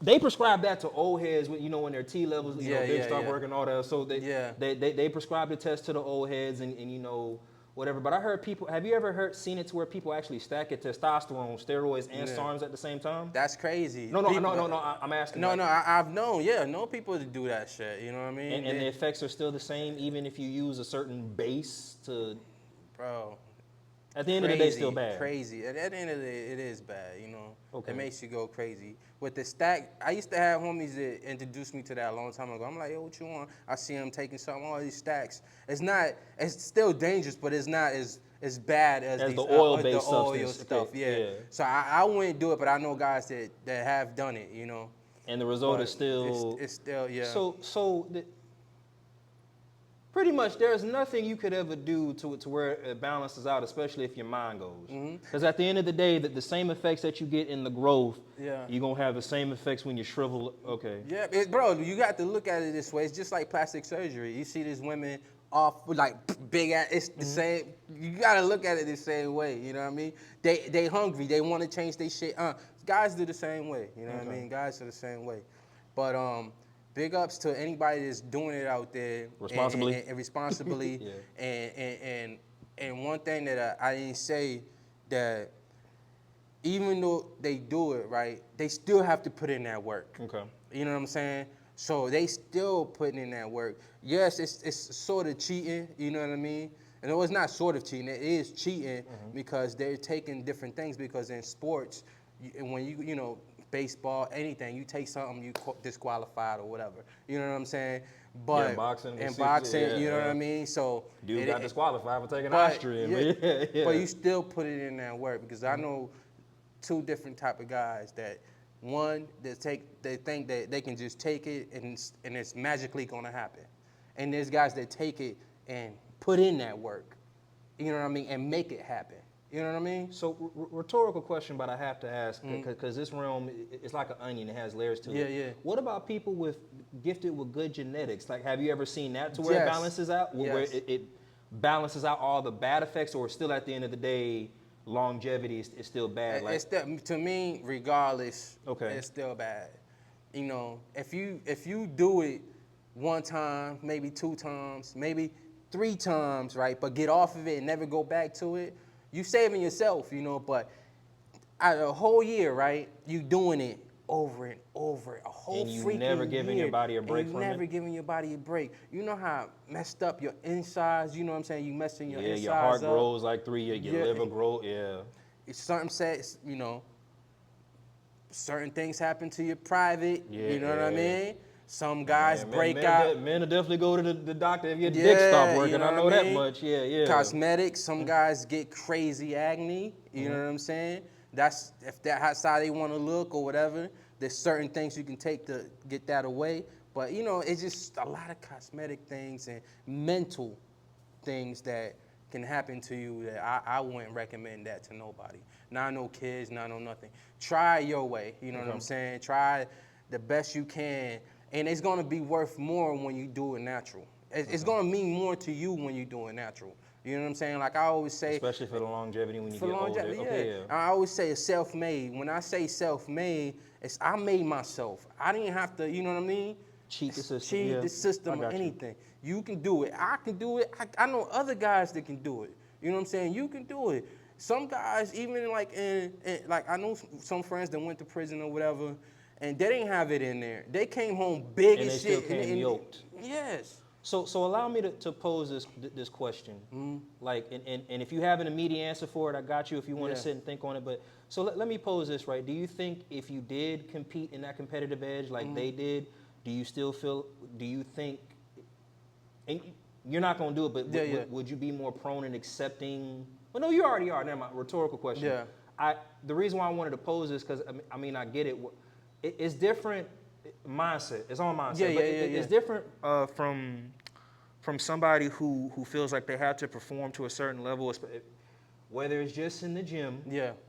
they prescribe that to old heads, you know, when their T levels, they start working all that. So they prescribe the test to the old heads and you know, whatever. But I heard people, have you ever seen it to where people actually stack it testosterone, steroids, and SARMs at the same time? That's crazy. No, I'm asking. I've known people to do that shit, you know what I mean? And the effects are still the same even if you use a certain base to... Bro. At the end of the day, still bad. Crazy. At the end of the day, it is bad, you know? Okay. It makes you go crazy. With the stack, I used to have homies that introduced me to that a long time ago. I'm like, yo, what you want? I see them taking all these stacks. It's still dangerous, but it's not as bad as the these, oil-based stuff. Yeah. So I wouldn't do it, but I know guys that have done it, you know? And the result is still... It's still, yeah. So pretty much, there's nothing you could ever do to where it balances out, especially if your mind goes. Because at the end of the day, the same effects that you get in the growth, you're going to have the same effects when you shrivel. Okay. Yeah, bro, you got to look at it this way. It's just like plastic surgery. You see these women off with like big ass, it's the same. You got to look at it the same way, you know what I mean? They hungry. They want to change their shit. Guys do the same way, you know what I mean? Guys are the same way. But big ups to anybody that's doing it out there responsibly. And responsibly. And one thing that I didn't say, that even though they do it right, they still have to put in that work. Okay. You know what I'm saying? So they still putting in that work. Yes, it's sort of cheating. You know what I mean? And it was not sort of cheating. It is cheating because they're taking different things. Because in sports, when you know, baseball, anything, you take something, you disqualified or whatever. You know what I'm saying? But boxing, in boxing, you know what I mean? So dude got disqualified for taking Austrian. But you still put it in that work, because I know two different type of guys that, one, they think that they can just take it and it's magically gonna happen. And there's guys that take it and put in that work, you know what I mean, and make it happen. You know what I mean? So rhetorical question, but I have to ask, because this realm, it's like an onion, it has layers to it. Yeah. What about people gifted with good genetics? Like, have you ever seen that to where it balances out? Where it balances out all the bad effects, or still at the end of the day, longevity is still bad? Like, to me, regardless, it's still bad. You know, if you do it one time, maybe 2 times, maybe 3 times, right, but get off of it and never go back to it, you saving yourself, you know. But out of a whole year, right, you doing it over and over, a whole freaking year. And you never giving your body a break from it? Never giving your body a break. You know how messed up your insides, you know what I'm saying? You messing your insides up. Yeah, your heart grows like 3 years, your liver grows, It's something says, you know, certain things happen to your private, you know what I mean? Some guys break out. Men will definitely go to the doctor if your dick stop working. You know I know that much. Cosmetics. Some guys get crazy acne. You know what I'm saying? That's that's how they want to look or whatever. There's certain things you can take to get that away. But you know, it's just a lot of cosmetic things and mental things that can happen to you that I wouldn't recommend that to nobody. Not no kids, not no nothing. Try your way. You know what I'm saying? Try the best you can. And it's going to be worth more when you do it natural. It's going to mean more to you when you do it natural. You know what I'm saying? Like I always say. Especially for the longevity when you get older. I always say it's self-made. When I say self-made, it's I made myself. I didn't have to, you know what I mean? Cheat the system. Cheat the system or anything. You can do it. I can do it. I know other guys that can do it. You know what I'm saying? You can do it. Some guys, even like like I know some friends that went to prison or whatever, and they didn't have it in there. They came home big as shit. And they still came yoked. Yes. So allow me to pose this question. Like, and if you have an immediate answer for it, I got you if you want to sit and think on it. But so let me pose this, right? Do you think if you did compete in that competitive edge like they did, do you think, and you're not going to do it, but would you be more prone in accepting? Well, no, you already are. Never mind. Rhetorical question. The reason why I wanted to pose this, because I mean, I get it. It's different mindset. It's all mindset. It's different from somebody who feels like they have to perform to a certain level, whether it's just in the gym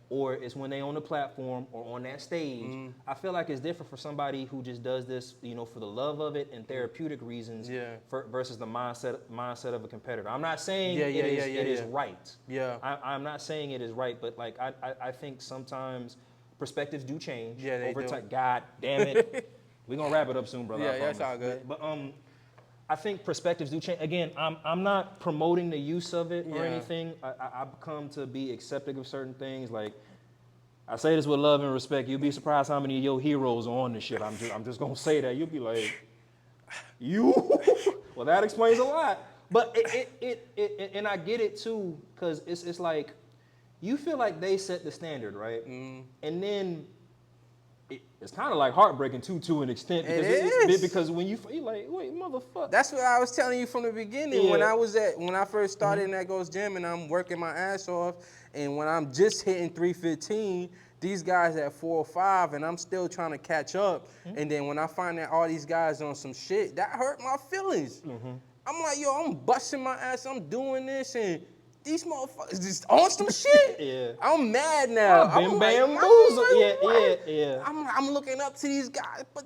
or it's when they on the platform or on that stage. I feel like it's different for somebody who just does this, you know, for the love of it and therapeutic reasons versus the mindset of a competitor. I'm not saying it is right. I'm not saying it is right, but like I think sometimes perspectives do change over time. God damn it. We're going to wrap it up soon, brother. Yeah, that's all good. But I think perspectives do change. Again, I'm not promoting the use of it or anything. I've come to be accepting of certain things. Like, I say this with love and respect. You'll be surprised how many of your heroes are on this shit. I'm just going to say that. You'll be like, you? Well, that explains a lot. But and I get it, too, because it's like, you feel like they set the standard, right? And then it's kind of like heartbreaking too, to an extent. Because when you're like, wait, motherfucker. That's what I was telling you from the beginning. When I first started in that Ghost Gym and I'm working my ass off, and when I'm just hitting 315, these guys at 405, and I'm still trying to catch up. And then when I find that all these guys on some shit, that hurt my feelings. I'm like, yo, I'm busting my ass, I'm doing this, and these motherfuckers just on some shit. I'm mad now. I'm looking up to these guys, but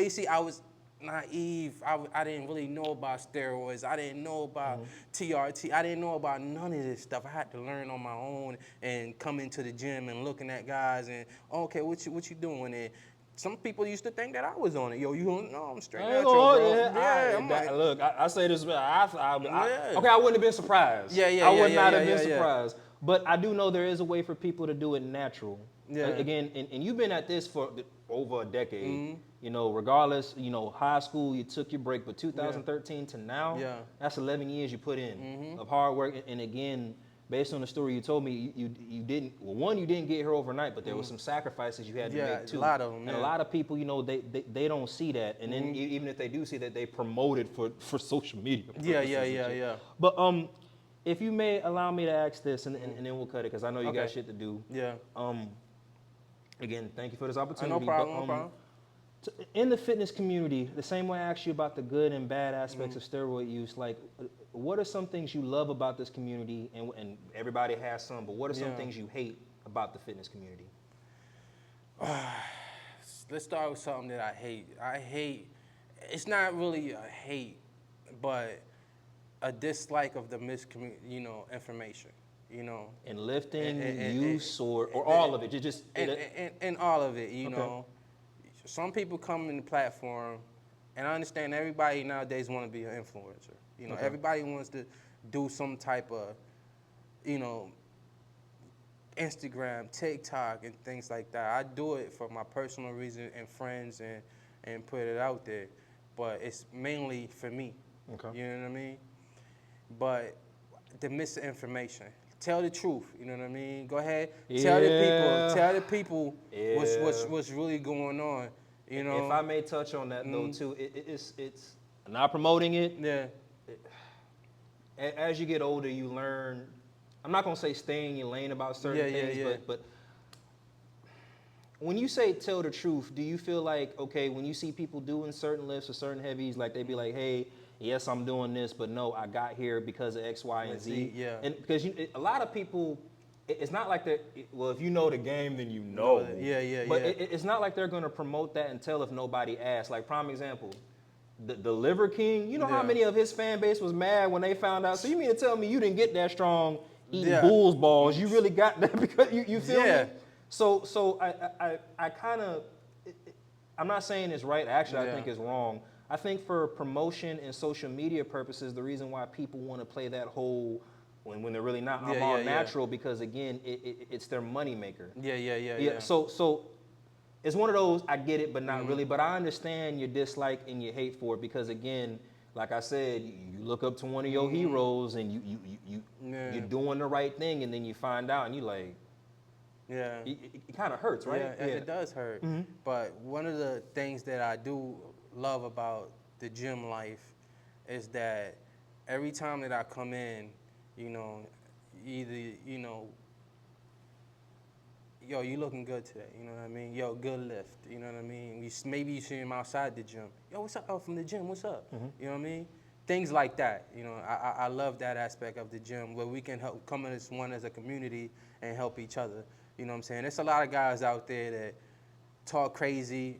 you see, I was naive. I didn't really know about steroids. I didn't know about TRT. I didn't know about none of this stuff. I had to learn on my own and come into the gym and looking at guys and okay, what you doing? And some people used to think that I was on it. Yo, you don't know I'm straight natural, bro. Look, I say this, okay, I wouldn't have been surprised. I would not have been surprised. But I do know there is a way for people to do it natural. Yeah. Again, and you've been at this for over a decade. You know, regardless, you know, high school, you took your break, but 2013 to now, that's 11 years you put in of hard work. And again, based on the story you told me, you didn't, well, one, you didn't get here overnight, but there was some sacrifices you had to make too. A lot of them. And a lot of people, you know, they don't see that. And then even if they do see that, they promote it for social media. Yeah. But if you may allow me to ask this, and then we'll cut it, because I know you got shit to do. Yeah. Again, thank you for this opportunity. No problem, no problem. In the fitness community, the same way I asked you about the good and bad aspects of steroid use, like, what are some things you love about this community? And everybody has some, but what are some things you hate about the fitness community? Let's start with something that I hate. It's not really a hate, but a dislike of the information. You know, in lifting, use, or all of it. And all of it. You know, some people come in the platform, and I understand everybody nowadays want to be an influencer. You know, everybody wants to do some type of, you know, Instagram, TikTok, and things like that. I do it for my personal reason and friends and put it out there, but it's mainly for me. You know what I mean? But the misinformation. Tell the truth, you know what I mean? Go ahead, tell the people what's really going on, you know? If I may touch on that though too, it's not promoting it. Yeah. As you get older, you learn, I'm not gonna say stay in your lane about certain things, but when you say tell the truth, do you feel like, okay, when you see people doing certain lifts or certain heavies, like they be like, hey, yes, I'm doing this, but no, I got here because of X, Y, and Z. Yeah. And because a lot of people, it's not like they're, well, if you know the game, then you know. But it's not like they're going to promote that until if nobody asks. Like, prime example, the Liver King, you know how many of his fan base was mad when they found out? So you mean to tell me you didn't get that strong eating Bulls balls? You really got that because you feel me? So I kind of, I'm not saying it's right. Actually, I think it's wrong. I think for promotion and social media purposes, the reason why people want to play that whole, when they're really not, I'm all natural, because again, it's their money maker. Yeah. So it's one of those, I get it, but not really. But I understand your dislike and your hate for it, because again, like I said, you look up to one of your heroes and you're doing the right thing, and then you find out and you like, it kind of hurts, right? It does hurt. But one of the things that I do love about the gym life is that every time that I come in, you know, either, you know, yo, you looking good today, you know what I mean? Yo, good lift, you know what I mean? Maybe you see him outside the gym. Yo, what's up? Oh, from the gym, what's up? You know what I mean? Things like that, you know, I love that aspect of the gym where we can help come in as one as a community and help each other. You know what I'm saying? There's a lot of guys out there that talk crazy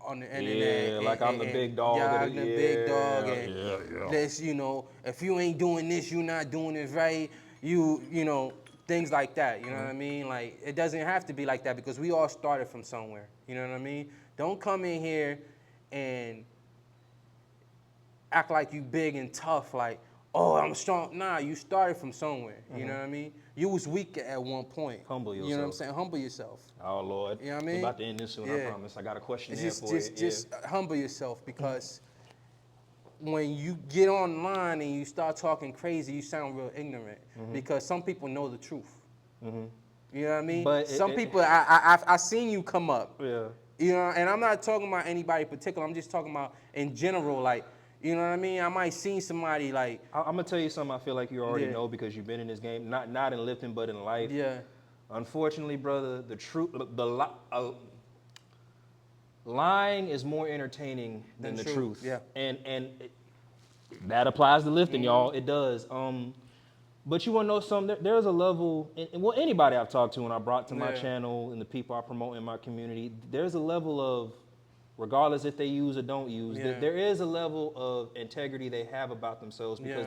on the internet. Like I'm the big dog. I'm the big dog. And this, you know, if you ain't doing this, you're not doing it right. You know, things like that. You know what I mean? Like, it doesn't have to be like that because we all started from somewhere. You know what I mean? Don't come in here and act like you big and tough, like, oh, I'm strong. Nah, you started from somewhere. You know what I mean? You was weak at one point. Humble yourself. You know what I'm saying? Humble yourself. Oh, Lord. You know what I mean? We're about to end this soon, I promise. I got a question here for you. Just humble yourself, because when you get online and you start talking crazy, you sound real ignorant, because some people know the truth. You know what I mean? But some people, I seen you come up. Yeah. You know, and I'm not talking about anybody in particular. I'm just talking about in general, like, you know what I mean? I might see somebody like... I'm going to tell you something I feel like you already know because you've been in this game, not in lifting, but in life. Yeah. Unfortunately, brother, the truth, lying is more entertaining than the truth. Yeah. And that applies to lifting, y'all. It does. But you want to know something? There's a level, and well, anybody I've talked to and I brought to my channel and the people I promote in my community, there's a level of, regardless if they use or don't use, there is a level of integrity they have about themselves because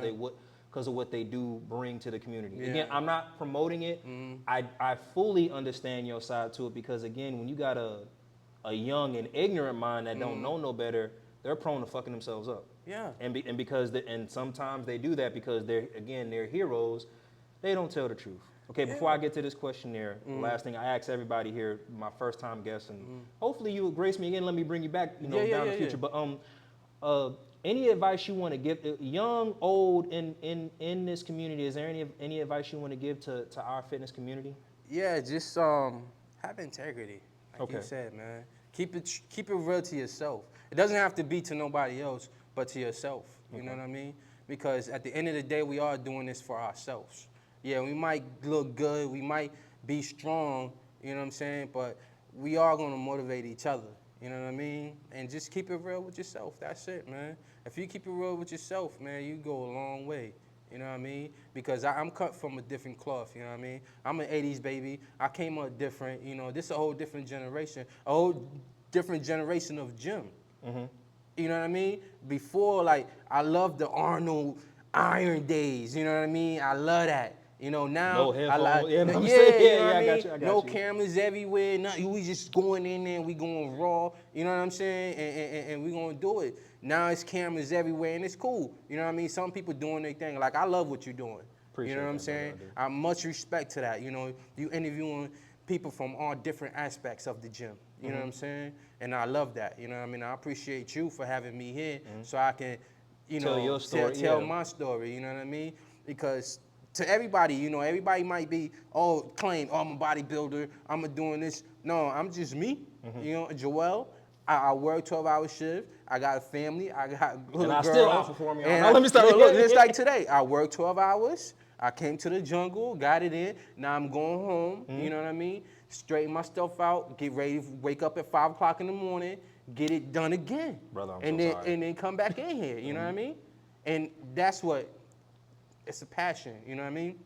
because of what they do bring to the community. Again, I'm not promoting it. I fully understand your side to it because, again, when you got a young and ignorant mind that don't know no better, they're prone to fucking themselves up. Yeah. And because and sometimes they do that because they're heroes. They don't tell the truth. Okay, before I get to this questionnaire, the last thing I ask everybody here, my first time guest, and hopefully you will grace me again, let me bring you back, down in the future. But any advice you want to give, young, old, in this community, is there any advice you want to give to our fitness community? Yeah, just have integrity, like you said, man. Keep it real to yourself. It doesn't have to be to nobody else, but to yourself. You know what I mean? Because at the end of the day, we are doing this for ourselves. Yeah, we might look good, we might be strong, you know what I'm saying? But we are gonna motivate each other, you know what I mean? And just keep it real with yourself. That's it, man. If you keep it real with yourself, man, you go a long way. You know what I mean? Because I'm cut from a different cloth, you know what I mean? I'm an 80s baby. I came up different, this is a whole different generation, a whole different generation of gym. You know what I mean? Before, like, I loved the Arnold Iron days, you know what I mean? I love that. Now no I like, I got you. No cameras everywhere. Nothing. We just going in there and we going raw. You know what I'm saying? And we gonna do it. Now it's cameras everywhere and it's cool. You know what I mean? Some people doing their thing. Like, I love what you're doing. Appreciate you know what I'm saying? I much respect to that. You interviewing people from all different aspects of the gym. You know what I'm saying? And I love that. You know what I mean? I appreciate you for having me here so I can, tell your story, tell my story. You know what I mean? Because to everybody, everybody might be, claim, I'm a bodybuilder, I'm doing this. No, I'm just me. Joel, I work 12-hour shift. I got a family. I got little girls. And I still outperform you. Let me start. Look, just like today, I work 12 hours. I came to the jungle, got it in. Now I'm going home. You know what I mean? Straighten my stuff out. Get ready to wake up at 5 o'clock in the morning. Get it done again. Brother, I'm and so then sorry. and then come back in here. You know what I mean? And that's what. It's a passion, you know what I mean?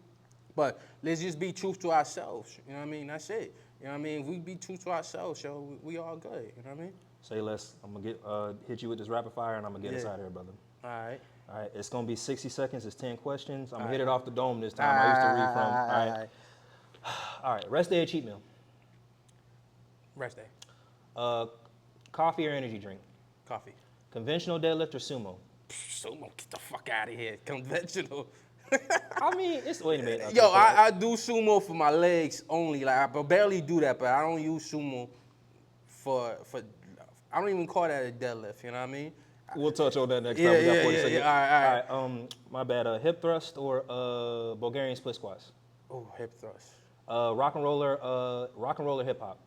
But let's just be true to ourselves, you know what I mean? That's it. You know what I mean? If we be true to ourselves, we all good, you know what I mean? Say less. I'm going to hit you with this rapid fire, and I'm going to get us out of here, brother. All right. All right, it's going to be 60 seconds. It's 10 questions. I'm going to hit it off the dome this time. I used to read from. All right. All right, rest day or cheat meal? Rest day. Coffee or energy drink? Coffee. Conventional deadlift or sumo? Sumo, get the fuck out of here. Conventional. I mean, wait a minute. Yo, I do sumo for my legs only. Like, I barely do that, but I don't use sumo for I don't even call that a deadlift, you know what I mean? We'll touch on that next time. We got 40 seconds. All right. My bad. Hip thrust or Bulgarian split squats? Oh, hip thrust. Rock and roller hip hop?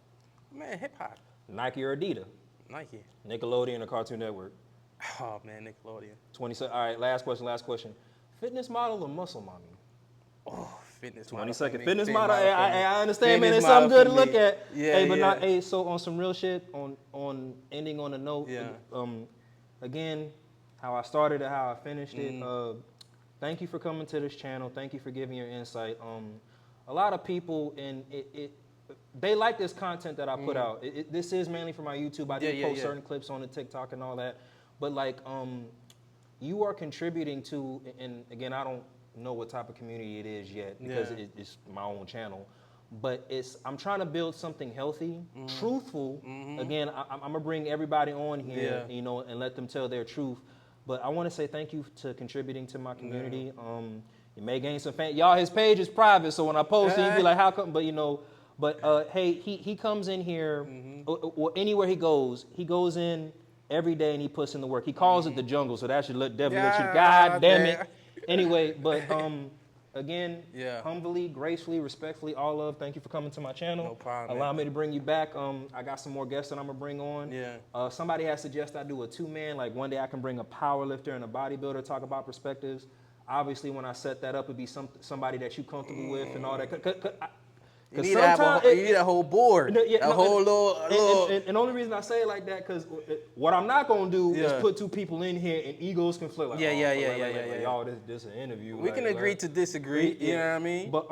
Man, hip hop. Nike or Adidas? Nike. Nickelodeon or Cartoon Network? Oh man, Nickelodeon. 20 All right, last question. Fitness model or muscle mommy? Oh, fitness 20 model. 20 seconds. Fitness model. I understand, man. It's Fitness something good to model look at. Yeah, hey, but yeah. not. Hey, so on some real shit. On ending on a note. Yeah. Again, how I started it, how I finished it. Thank you for coming to this channel. Thank you for giving your insight. A lot of people they like this content that I put out. This is mainly for my YouTube. I do post certain clips on the TikTok and all that. But like, you are contributing to, and again, I don't know what type of community it is yet because it's my own channel. But I'm trying to build something healthy, truthful. Again, I'm gonna bring everybody on here, and let them tell their truth. But I want to say thank you to contributing to my community. You may gain some fans. Y'all, his page is private, so when I post it, you be like, how come? But hey, he comes in here, or anywhere he goes in every day and he puts in the work. He calls it the jungle, so that should definitely let you. God damn it. Anyway, but again, humbly, gracefully, respectfully, all love. Thank you for coming to my channel. No problem. Allow me to bring you back. I got some more guests that I'm gonna bring on. Yeah. Somebody has suggested I do a 2-man. Like one day I can bring a power lifter and a bodybuilder, talk about perspectives. Obviously, when I set that up, it'd be somebody that you comfortable with and all that. You need a whole board, whole little. And the only reason I say it like that, because what I'm not gonna do is put two people in here and egos conflict. Like, y'all, this an interview. We can agree to disagree. You know what I mean? But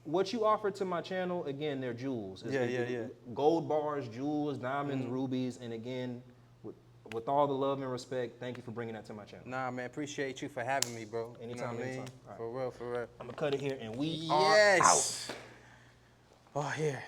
what you offer to my channel, again, they're jewels. Gold bars, jewels, diamonds, rubies, and again, with all the love and respect, thank you for bringing that to my channel. Nah, man, appreciate you for having me, bro. Anytime, you know anytime. Right. For real. I'm gonna cut it here, and we are out. Oh, yeah.